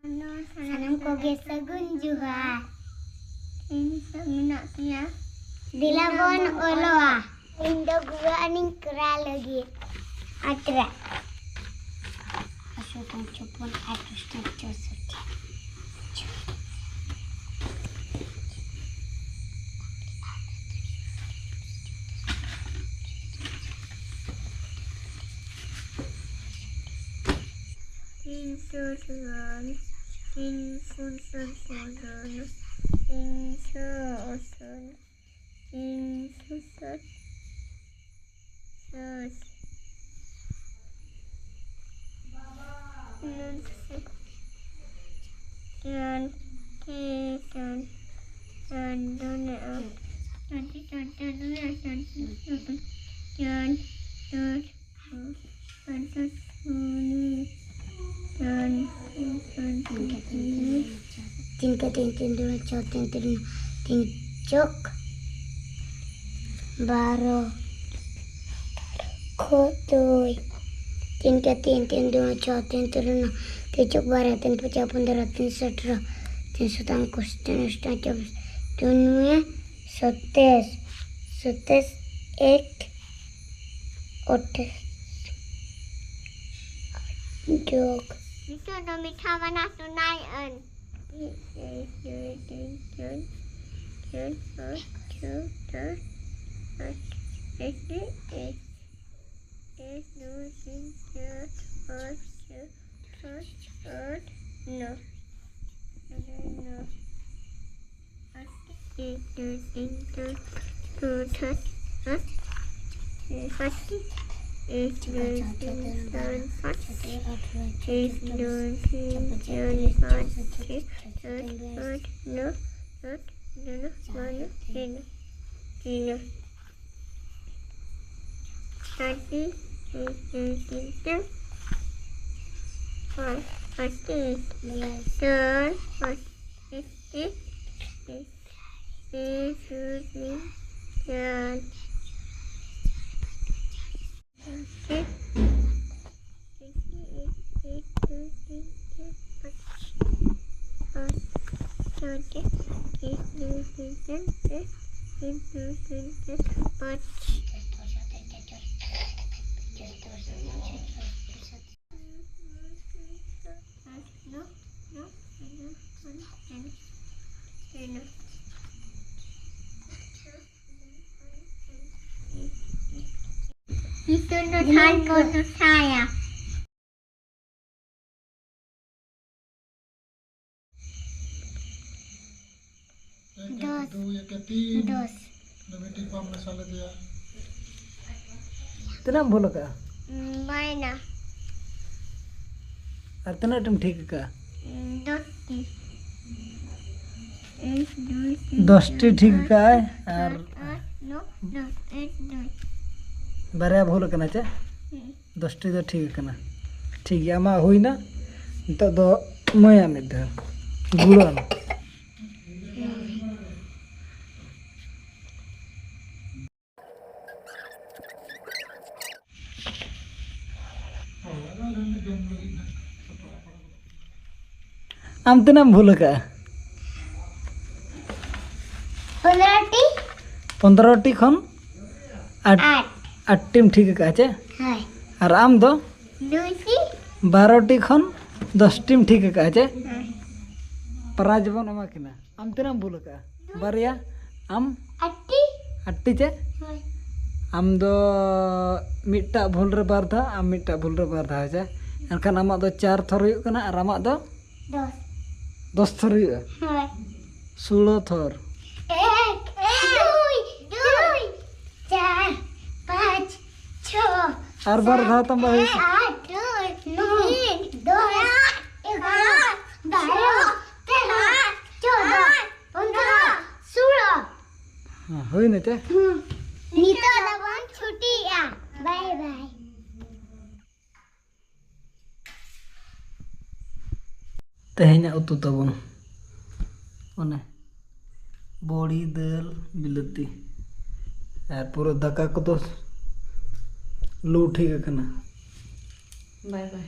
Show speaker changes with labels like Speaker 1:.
Speaker 1: Sanam koge sagun juha. Ini semina kia. Dilabon oloa. Indo gua aning kera lagi. Atra. Asupun cupun atus cosot. Insuran, insuran, insuran, insuran, तीन का तीन दो चार तीन चौक 12 खोतोय तीन का तीन दो चार तीन चौक 12 3 50 15 3 17 3 27 24 29 27 1 joke itu udah minta mana tunaian itu untuk saya. Dos.
Speaker 2: कितना बोलो का
Speaker 1: Mana?
Speaker 2: कितना तुम ठीक का 10 ठीक का है और बारे भूल करना चे 10 तो ठीक करना ठीक है आमा हुई ना तो मया में ध गुड़न आम तना भूल का 15 टी खन 8 टीम ठीक का चे और आम दो 12 टी खन 10 टीम ठीक का चे प्राइज बन एमा किना आम तना भूल का बारिया आम 8 चे आम दो मिट्टा भूल रे बार था आम मिट्टा भूल रे बार था चे एनखान आमा दो 4 थर हुई कना और आमा दो 10 थर हुई 16 थर
Speaker 1: 1 2 4 5 6
Speaker 2: और बार था तम भाई
Speaker 1: 8 9 10 11 12 13 14 15 16
Speaker 2: हां होई न ते
Speaker 1: नीता दबन छुट्टी आ बाय बाय
Speaker 2: तेहना उतु तबन ओने बड़ी दाल बिलाती और पूरा दाका को तो लू ठीक है बाय बाय।